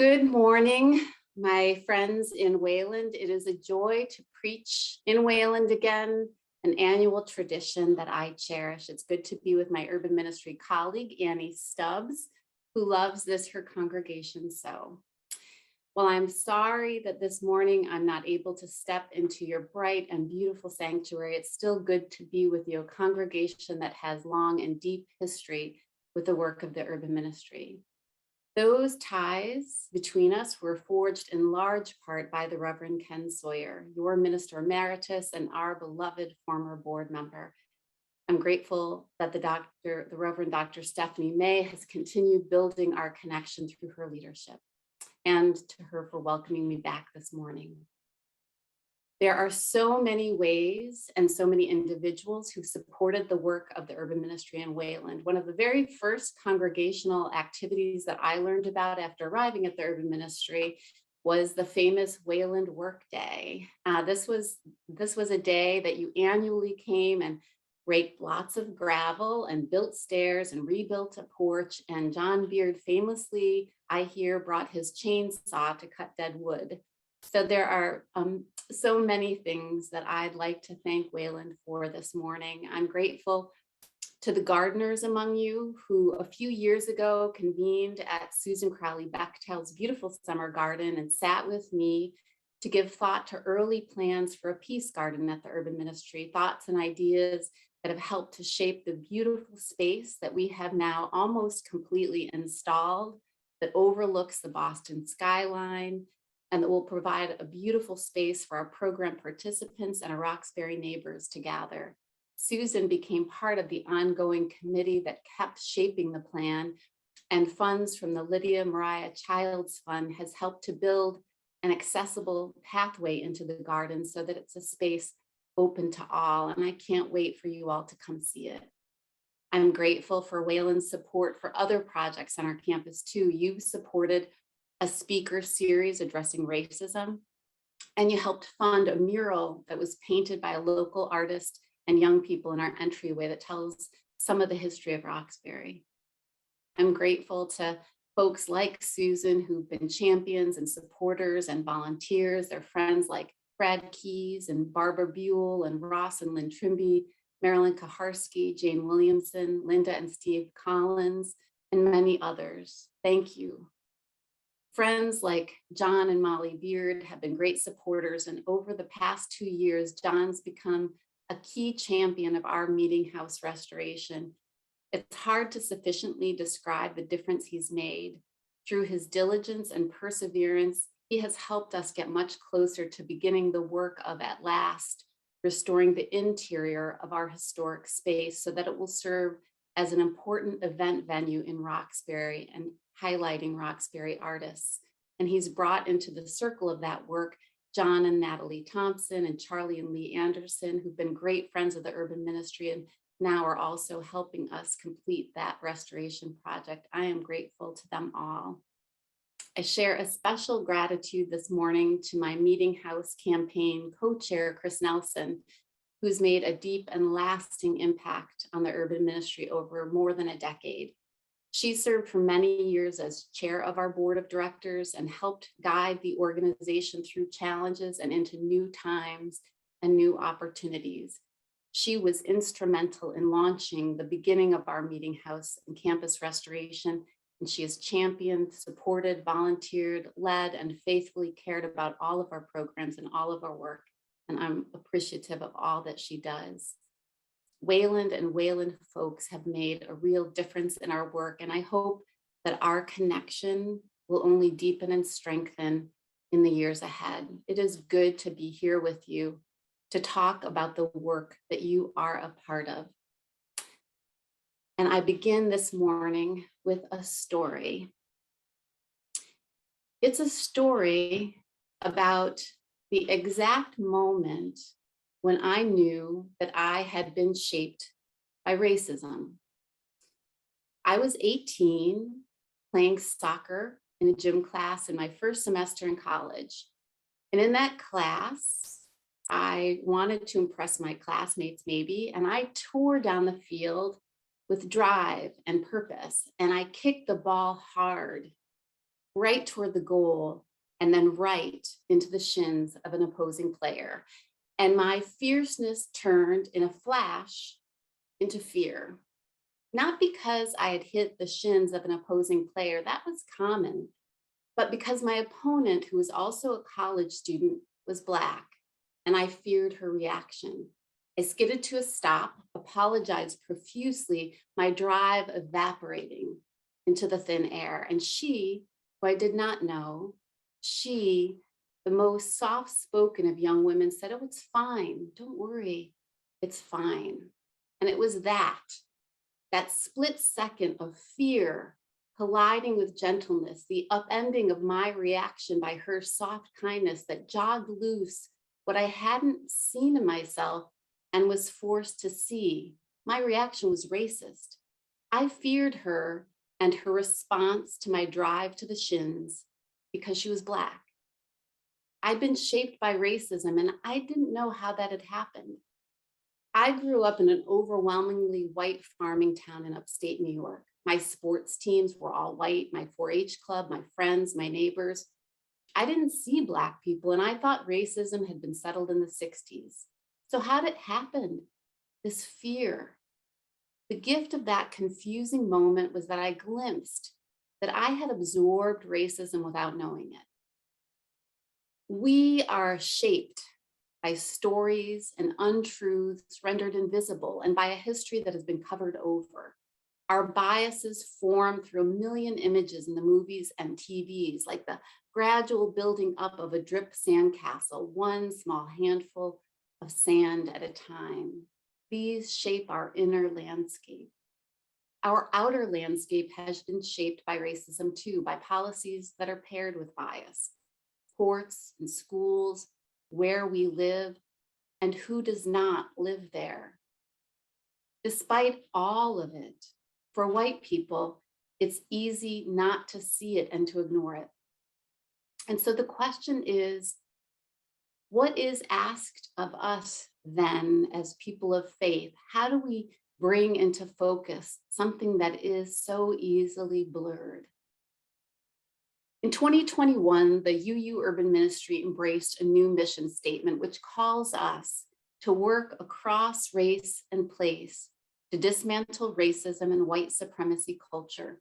Good morning, my friends in Wayland. It is a joy to preach in Wayland again, an annual tradition that I cherish. It's good to be with my urban ministry colleague, Annie Stubbs, who loves this, her congregation so. Well, I'm sorry that this morning I'm not able to step into your bright and beautiful sanctuary. It's still good to be with you, a congregation that has long and deep history with the work of the urban ministry. Those ties between us were forged in large part by the Reverend Ken Sawyer, your minister emeritus and our beloved former board member. I'm grateful that the Reverend Dr. Stephanie May has continued building our connection through her leadership, and to her for welcoming me back this morning. There are so many ways and so many individuals who supported the work of the urban ministry in Wayland. One of the very first congregational activities that I learned about after arriving at the urban ministry was the famous Wayland Work Day. This was a day that you annually came and raked lots of gravel and built stairs and rebuilt a porch. And John Beard famously, I hear, brought his chainsaw to cut dead wood. So there are so many things that I'd like to thank Wayland for this morning. I'm grateful to the gardeners among you who a few years ago convened at Susan Crowley Bechtel's beautiful summer garden and sat with me to give thought to early plans for a peace garden at the urban ministry, thoughts and ideas that have helped to shape the beautiful space that we have now almost completely installed that overlooks the Boston skyline and that will provide a beautiful space for our program participants and our Roxbury neighbors to gather. Susan became part of the ongoing committee that kept shaping the plan, and funds from the Lydia Mariah Childs Fund has helped to build an accessible pathway into the garden so that it's a space open to all, and I can't wait for you all to come see it. I'm grateful for Wayland's support for other projects on our campus too. You supported a speaker series addressing racism, and you helped fund a mural that was painted by a local artist and young people in our entryway that tells some of the history of Roxbury. I'm grateful to folks like Susan who've been champions and supporters and volunteers. They're friends like Brad Keys and Barbara Buell and Ross and Lynn Trimby, Marilyn Kaharski, Jane Williamson, Linda and Steve Collins, and many others. Thank you. Friends like John and Molly Beard have been great supporters, and over the past 2 years, John's become a key champion of our meeting house restoration. It's hard to sufficiently describe the difference he's made. Through his diligence and perseverance, he has helped us get much closer to beginning the work of, at last, restoring the interior of our historic space so that it will serve as an important event venue in Roxbury and highlighting Roxbury artists. And he's brought into the circle of that work John and Natalie Thompson and Charlie and Lee Anderson, who've been great friends of the urban ministry and now are also helping us complete that restoration project. I am grateful to them all. I share a special gratitude this morning to my Meeting House campaign co-chair, Chris Nelson, who's made a deep and lasting impact on the urban ministry over more than a decade. She served for many years as chair of our board of directors and helped guide the organization through challenges and into new times and new opportunities. She was instrumental in launching the beginning of our Meeting House and campus restoration, and she has championed, supported, volunteered, led, and faithfully cared about all of our programs and all of our work, and I'm appreciative of all that she does. Wayland and Wayland folks have made a real difference in our work, and I hope that our connection will only deepen and strengthen in the years ahead. It is good to be here with you to talk about the work that you are a part of. And I begin this morning with a story. It's a story about the exact moment when I knew that I had been shaped by racism. I was 18, playing soccer in a gym class in my first semester in college. And in that class, I wanted to impress my classmates maybe, and I tore down the field with drive and purpose, and I kicked the ball hard. right toward the goal, and then right into the shins of an opposing player. And my fierceness turned in a flash into fear. Not because I had hit the shins of an opposing player, that was common, but because my opponent, who was also a college student, was Black, and I feared her reaction. I skidded to a stop, apologized profusely, my drive evaporating into the thin air. And she, who I did not know, she, the most soft-spoken of young women, said, "Oh, it's fine. Don't worry. It's fine." And it was that split second of fear colliding with gentleness, the upending of my reaction by her soft kindness that jogged loose what I hadn't seen in myself and was forced to see. My reaction was racist. I feared her and her response to my drive to the shins because she was Black. I'd been shaped by racism and I didn't know how that had happened. I grew up in an overwhelmingly white farming town in upstate New York. My sports teams were all white, my 4-H club, my friends, my neighbors. I didn't see Black people, and I thought racism had been settled in the 60s. So how did it happen? This fear. The gift of that confusing moment was that I glimpsed that I had absorbed racism without knowing it. We are shaped by stories and untruths rendered invisible, and by a history that has been covered over. Our biases form through a million images in the movies and TVs, like the gradual building up of a drip sandcastle, one small handful of sand at a time. These shape our inner landscape. Our outer landscape has been shaped by racism too, by policies that are paired with bias. Courts and schools, where we live, and who does not live there. Despite all of it, for white people, it's easy not to see it and to ignore it. And so the question is, what is asked of us then as people of faith? How do we bring into focus something that is so easily blurred? In 2021, the UU Urban Ministry embraced a new mission statement, which calls us to work across race and place to dismantle racism and white supremacy culture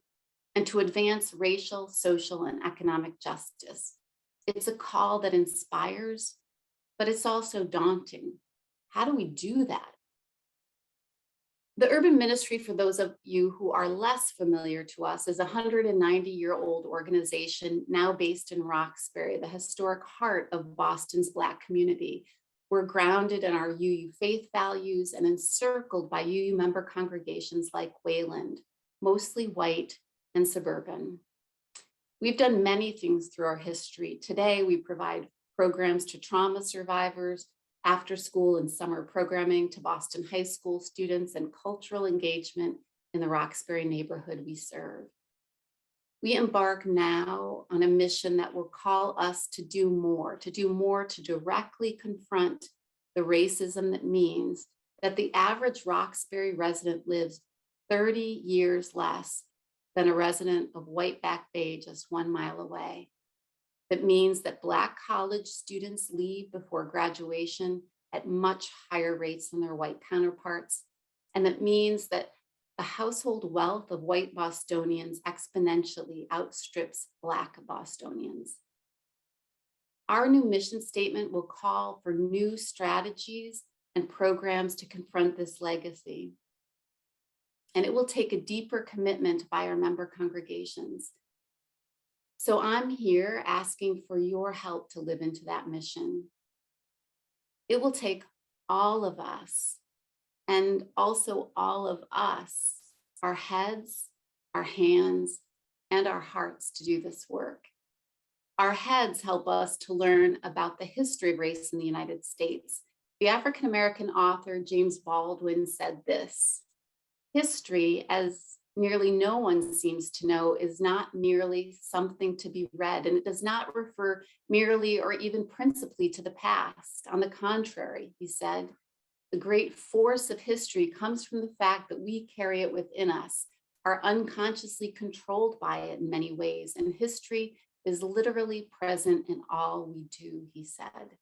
and to advance racial, social, and economic justice. It's a call that inspires, but it's also daunting. How do we do that? The Urban Ministry, for those of you who are less familiar to us, is a 190-year-old organization now based in Roxbury, the historic heart of Boston's Black community. We're grounded in our UU faith values and encircled by UU member congregations like Wayland, mostly white and suburban. We've done many things through our history. Today, we provide programs to trauma survivors, after school and summer programming to Boston high school students, and cultural engagement in the Roxbury neighborhood we serve. We embark now on a mission that will call us to do more to directly confront the racism that means that the average Roxbury resident lives 30 years less than a resident of white Back Bay just 1 mile away. That means that Black college students leave before graduation at much higher rates than their white counterparts. And that means that the household wealth of white Bostonians exponentially outstrips Black Bostonians. Our new mission statement will call for new strategies and programs to confront this legacy. And it will take a deeper commitment by our member congregations. So I'm here asking for your help to live into that mission. It will take all of us, and also all of us, our heads, our hands, and our hearts to do this work. Our heads help us to learn about the history of race in the United States. The African-American author James Baldwin said this: history, as nearly no one seems to know, is not merely something to be read, and it does not refer merely or even principally to the past. On the contrary, he said, the great force of history comes from the fact that we carry it within us, are unconsciously controlled by it in many ways, and history is literally present in all we do, he said.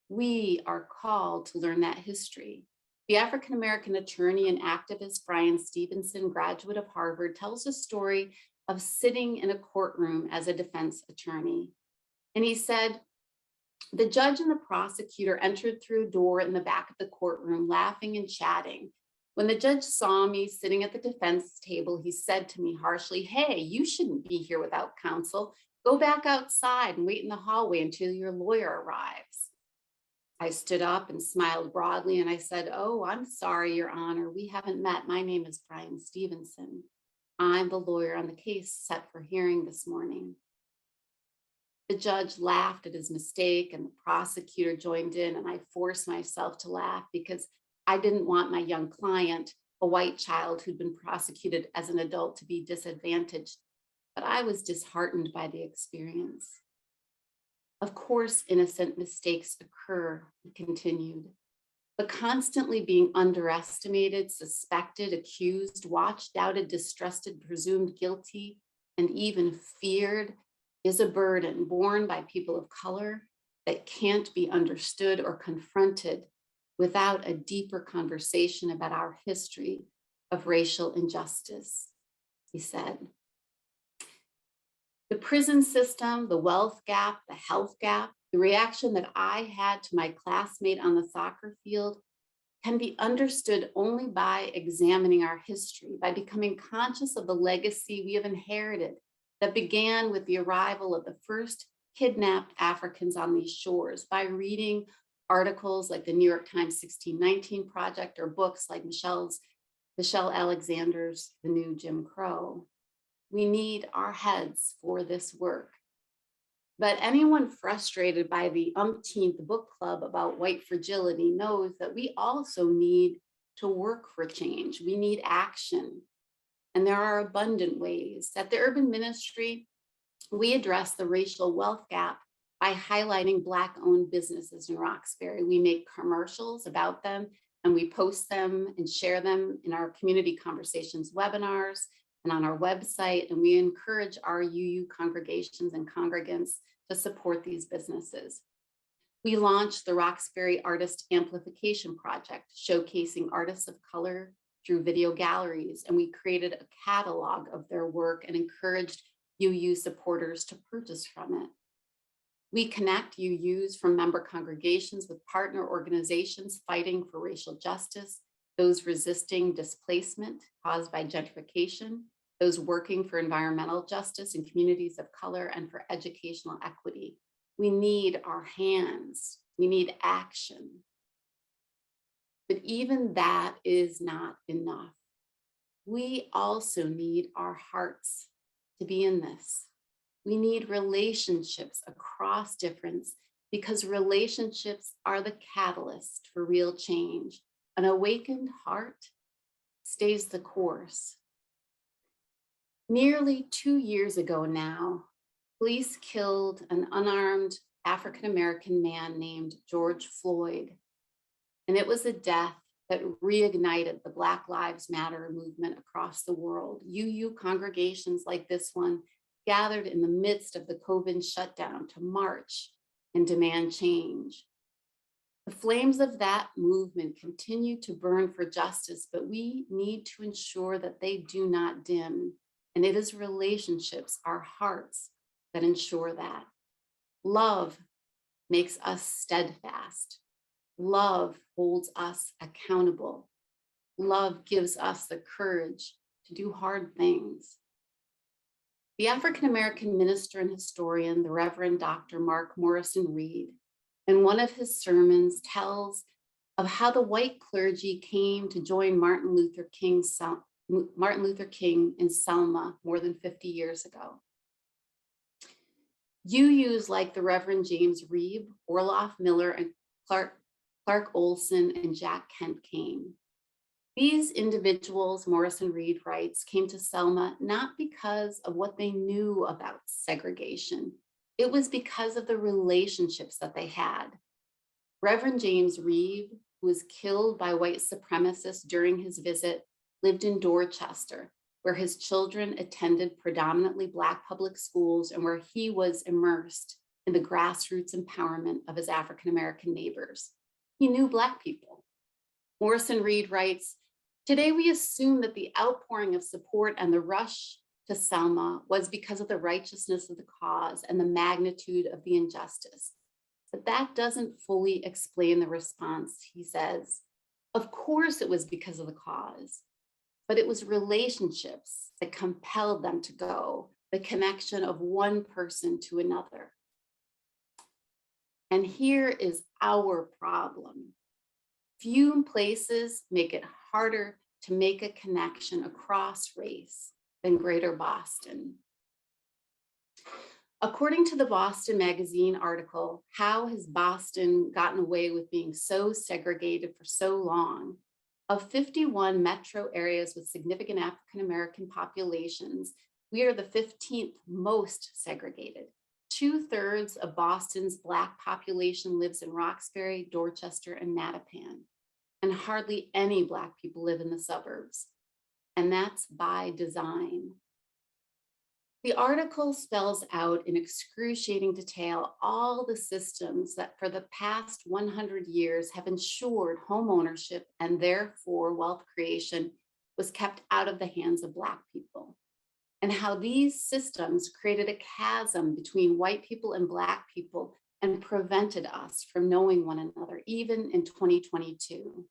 We are called to learn that history. The African-American attorney and activist Bryan Stevenson, graduate of Harvard, tells a story of sitting in a courtroom as a defense attorney. And he said, the judge and the prosecutor entered through a door in the back of the courtroom, laughing and chatting. When the judge saw me sitting at the defense table, he said to me harshly, "Hey, you shouldn't be here without counsel. Go back outside and wait in the hallway until your lawyer arrives." I stood up and smiled broadly, and I said, "Oh, I'm sorry, Your Honor. We haven't met. My name is Bryan Stevenson. I'm the lawyer on the case set for hearing this morning." The judge laughed at his mistake, and the prosecutor joined in, and I forced myself to laugh because I didn't want my young client, a white child who'd been prosecuted as an adult, to be disadvantaged, but I was disheartened by the experience. Of course, innocent mistakes occur, he continued, but constantly being underestimated, suspected, accused, watched, doubted, distrusted, presumed guilty, and even feared is a burden borne by people of color that can't be understood or confronted without a deeper conversation about our history of racial injustice, he said. The prison system, the wealth gap, the health gap, the reaction that I had to my classmate on the soccer field can be understood only by examining our history, by becoming conscious of the legacy we have inherited that began with the arrival of the first kidnapped Africans on these shores, by reading articles like the New York Times 1619 Project or books like Michelle Alexander's The New Jim Crow. We need our heads for this work. But anyone frustrated by the umpteenth book club about white fragility knows that we also need to work for change. We need action. And there are abundant ways. At the Urban Ministry, we address the racial wealth gap by highlighting Black-owned businesses in Roxbury. We make commercials about them, and we post them and share them in our community conversations webinars and on our website, and we encourage our UU congregations and congregants to support these businesses. We launched the Roxbury Artist Amplification Project, showcasing artists of color through video galleries, and we created a catalog of their work and encouraged UU supporters to purchase from it. We connect UUs from member congregations with partner organizations fighting for racial justice, those resisting displacement caused by gentrification, those working for environmental justice in communities of color and for educational equity. We need our hands. We need action. But even that is not enough. We also need our hearts to be in this. We need relationships across difference because relationships are the catalyst for real change. An awakened heart stays the course. Nearly 2 years ago now, police killed an unarmed African-American man named George Floyd. And it was a death that reignited the Black Lives Matter movement across the world. UU congregations like this one gathered in the midst of the COVID shutdown to march and demand change. The flames of that movement continue to burn for justice, but we need to ensure that they do not dim. And it is relationships, our hearts, that ensure that. Love makes us steadfast. Love holds us accountable. Love gives us the courage to do hard things. The African-American minister and historian, the Reverend Dr. Mark Morrison Reed, in one of his sermons tells of how the white clergy came to join Martin Luther King in Selma more than 50 years ago. UUs like the Reverend James Reeb, Orloff Miller, and Clark Olson, and Jack Kent came. These individuals, Morrison Reed writes, came to Selma not because of what they knew about segregation. It was because of the relationships that they had. Reverend James Reeb, who was killed by white supremacists during his visit, lived in Dorchester, where his children attended predominantly Black public schools and where he was immersed in the grassroots empowerment of his African-American neighbors. He knew Black people. Morrison Reed writes, "Today we assume that the outpouring of support and the rush to Selma was because of the righteousness of the cause and the magnitude of the injustice. But that doesn't fully explain the response," he says. "Of course it was because of the cause, but it was relationships that compelled them to go, the connection of one person to another." And here is our problem. Few places make it harder to make a connection across race than Greater Boston. According to the Boston Magazine article, "How Has Boston Gotten Away with Being So Segregated for So Long?" Of 51 metro areas with significant African-American populations, we are the 15th most segregated. 2/3 of Boston's Black population lives in Roxbury, Dorchester, and Mattapan, and hardly any Black people live in the suburbs. And that's by design. The article spells out in excruciating detail all the systems that for the past 100 years have ensured home ownership and therefore wealth creation was kept out of the hands of Black people, and how these systems created a chasm between white people and Black people and prevented us from knowing one another, even in 2022.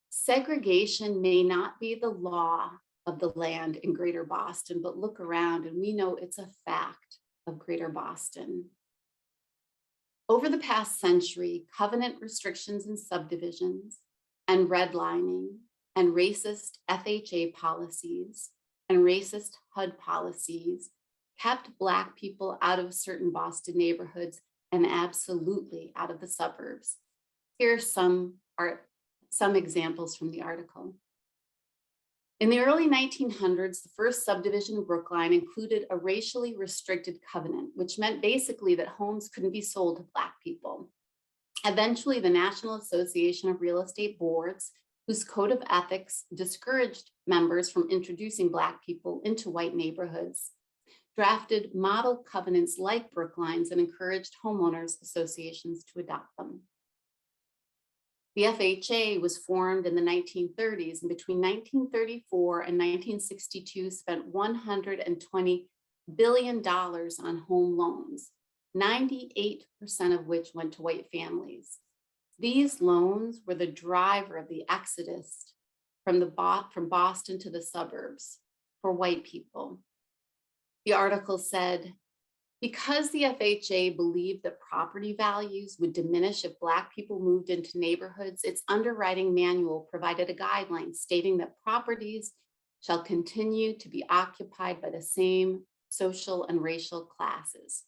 Segregation may not be the law of the land in Greater Boston, but look around and we know it's a fact of Greater Boston. Over the past century, covenant restrictions and subdivisions and redlining and racist FHA policies and racist HUD policies kept Black people out of certain Boston neighborhoods and absolutely out of the suburbs. Here are some examples from the article. In the early 1900s, the first subdivision in Brookline included a racially restricted covenant, which meant basically that homes couldn't be sold to Black people. Eventually, the National Association of Real Estate Boards, whose code of ethics discouraged members from introducing Black people into white neighborhoods, drafted model covenants like Brookline's and encouraged homeowners associations to adopt them. The FHA was formed in the 1930s, and between 1934 and 1962 spent $120 billion on home loans, 98% of which went to white families. These loans were the driver of the exodus from Boston to the suburbs for white people. The article said, because the FHA believed that property values would diminish if Black people moved into neighborhoods, its underwriting manual provided a guideline stating that properties shall continue to be occupied by the same social and racial classes.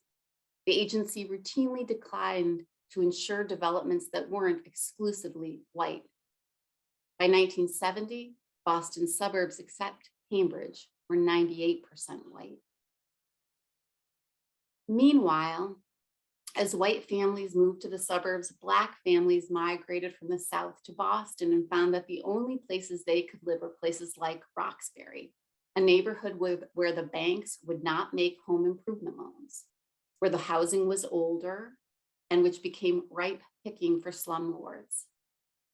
The agency routinely declined to ensure developments that weren't exclusively white. By 1970, Boston's suburbs, except Cambridge, were 98% white. Meanwhile, as white families moved to the suburbs, Black families migrated from the South to Boston and found that the only places they could live were places like Roxbury, a neighborhood where the banks would not make home improvement loans, where the housing was older, and which became ripe picking for slumlords.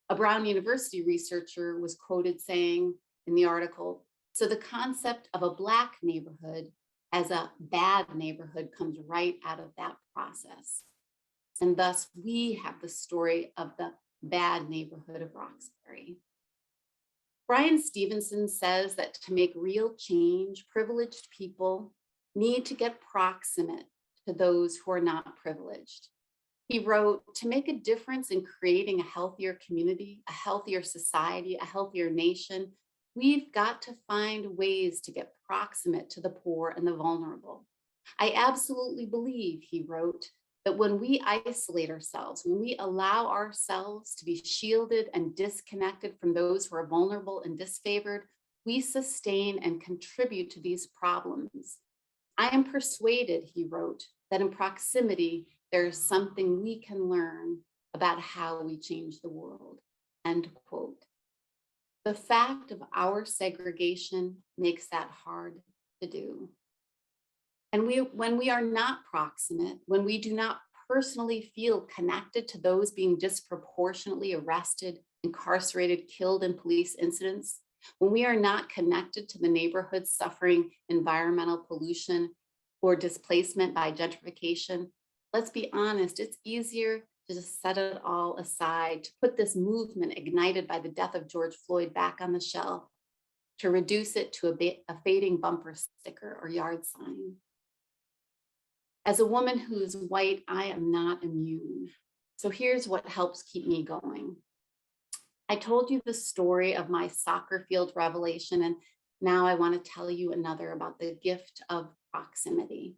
A Brown University researcher was quoted saying in the article, "So the concept of a Black neighborhood as a bad neighborhood comes right out of that process." And thus we have the story of the bad neighborhood of Roxbury. Brian Stevenson says that to make real change, privileged people need to get proximate to those who are not privileged. He wrote, "To make a difference in creating a healthier community, a healthier society, a healthier nation, we've got to find ways to get proximate to the poor and the vulnerable. I absolutely believe," he wrote, "that when we isolate ourselves, when we allow ourselves to be shielded and disconnected from those who are vulnerable and disfavored, we sustain and contribute to these problems. I am persuaded," he wrote, "that in proximity, there is something we can learn about how we change the world," end quote. The fact of our segregation makes that hard to do. And when we are not proximate, when we do not personally feel connected to those being disproportionately arrested, incarcerated, killed in police incidents, when we are not connected to the neighborhoods suffering environmental pollution or displacement by gentrification, let's be honest, it's easier to just set it all aside, to put this movement ignited by the death of George Floyd back on the shelf, to reduce it to a fading bumper sticker or yard sign. As a woman who is white, I am not immune. So here's what helps keep me going. I told you the story of my soccer field revelation, and now I want to tell you another about the gift of proximity.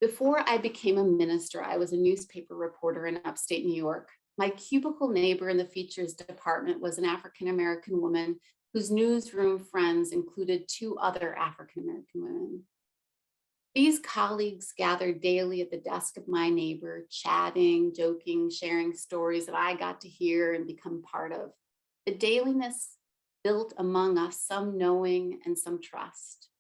Before I became a minister, I was a newspaper reporter in upstate New York. My cubicle neighbor in the features department was an African-American woman whose newsroom friends included 2 other African-American women. These colleagues gathered daily at the desk of my neighbor, chatting, joking, sharing stories that I got to hear and become part of. The dailiness built among us some knowing and some trust.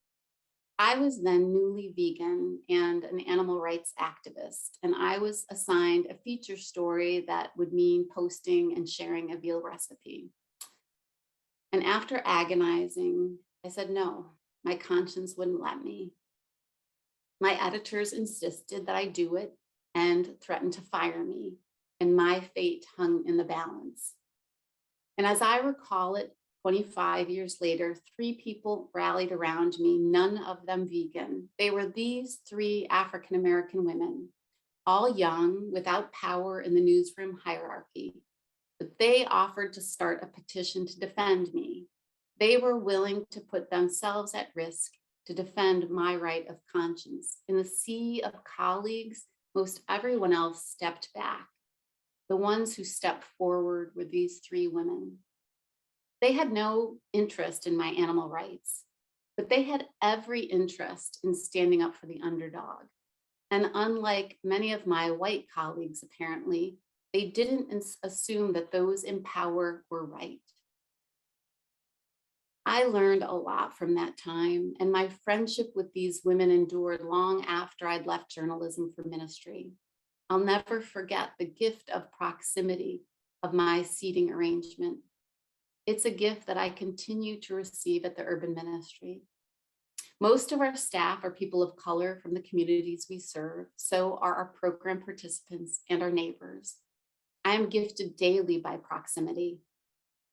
I was then newly vegan and an animal rights activist, and I was assigned a feature story that would mean posting and sharing a veal recipe. And after agonizing, I said no, my conscience wouldn't let me. My editors insisted that I do it and threatened to fire me, and my fate hung in the balance. And as I recall it, 25 years later, 3 people rallied around me, none of them vegan. They were these 3 African-American women, all young, without power in the newsroom hierarchy. But they offered to start a petition to defend me. They were willing to put themselves at risk to defend my right of conscience. In the sea of colleagues, most everyone else stepped back. The ones who stepped forward were these 3 women. They had no interest in my animal rights, but they had every interest in standing up for the underdog. And unlike many of my white colleagues, apparently, they didn't assume that those in power were right. I learned a lot from that time, and my friendship with these women endured long after I'd left journalism for ministry. I'll never forget the gift of proximity of my seating arrangement. It's a gift that I continue to receive at the urban ministry. Most of our staff are people of color from the communities we serve. So are our program participants and our neighbors. I am gifted daily by proximity.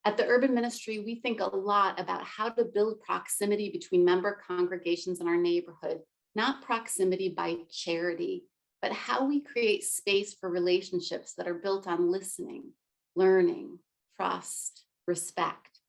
At the urban ministry, we think a lot about how to build proximity between member congregations in our neighborhood, not proximity by charity, but how we create space for relationships that are built on listening, learning, trust, respect.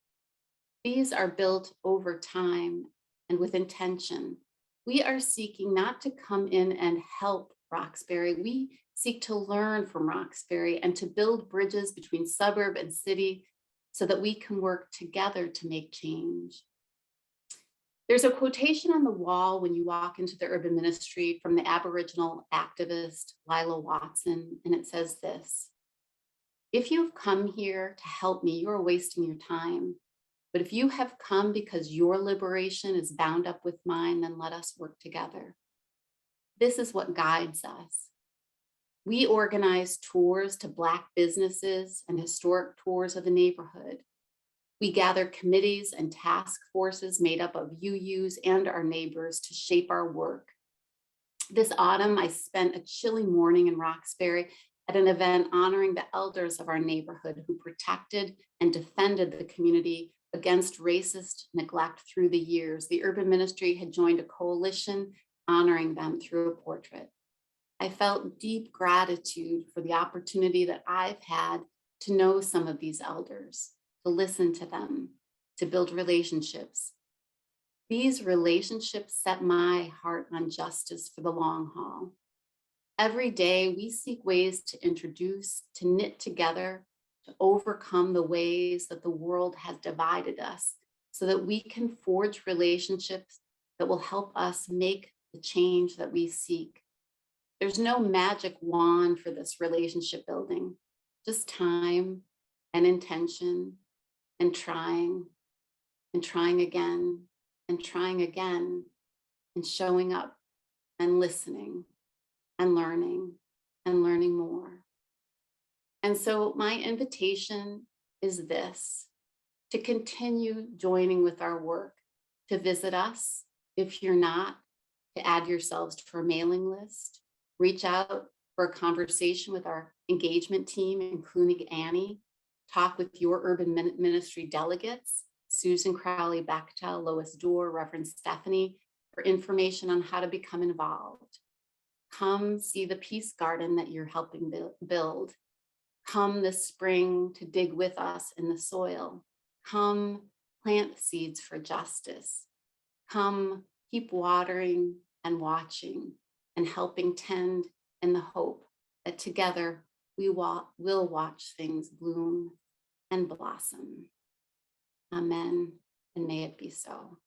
These are built over time and with intention. We are seeking not to come in and help Roxbury. We seek to learn from Roxbury and to build bridges between suburb and city so that we can work together to make change. There's a quotation on the wall when you walk into the urban ministry from the Aboriginal activist Lila Watson, and it says this: "If you've come here to help me, you're wasting your time. But if you have come because your liberation is bound up with mine, then let us work together." This is what guides us. We organize tours to Black businesses and historic tours of the neighborhood. We gather committees and task forces made up of UUs and our neighbors to shape our work. This autumn, I spent a chilly morning in Roxbury at an event honoring the elders of our neighborhood who protected and defended the community against racist neglect through the years. The urban ministry had joined a coalition honoring them through a portrait. I felt deep gratitude for the opportunity that I've had to know some of these elders, to listen to them, to build relationships. These relationships set my heart on justice for the long haul. Every day we seek ways to introduce, to knit together, to overcome the ways that the world has divided us so that we can forge relationships that will help us make the change that we seek. There's no magic wand for this relationship building, just time and intention and trying again and trying again and showing up and listening and learning more. And so my invitation is this: to continue joining with our work, to visit us if you're not, to add yourselves to our mailing list, reach out for a conversation with our engagement team, including Annie, talk with your urban ministry delegates, Susan Crowley Bechtel, Lois Dorr, Reverend Stephanie, for information on how to become involved. Come see the peace garden that you're helping build. Come this spring to dig with us in the soil. Come plant seeds for justice. Come keep watering and watching and helping tend in the hope that together we will watch things bloom and blossom. Amen, and may it be so.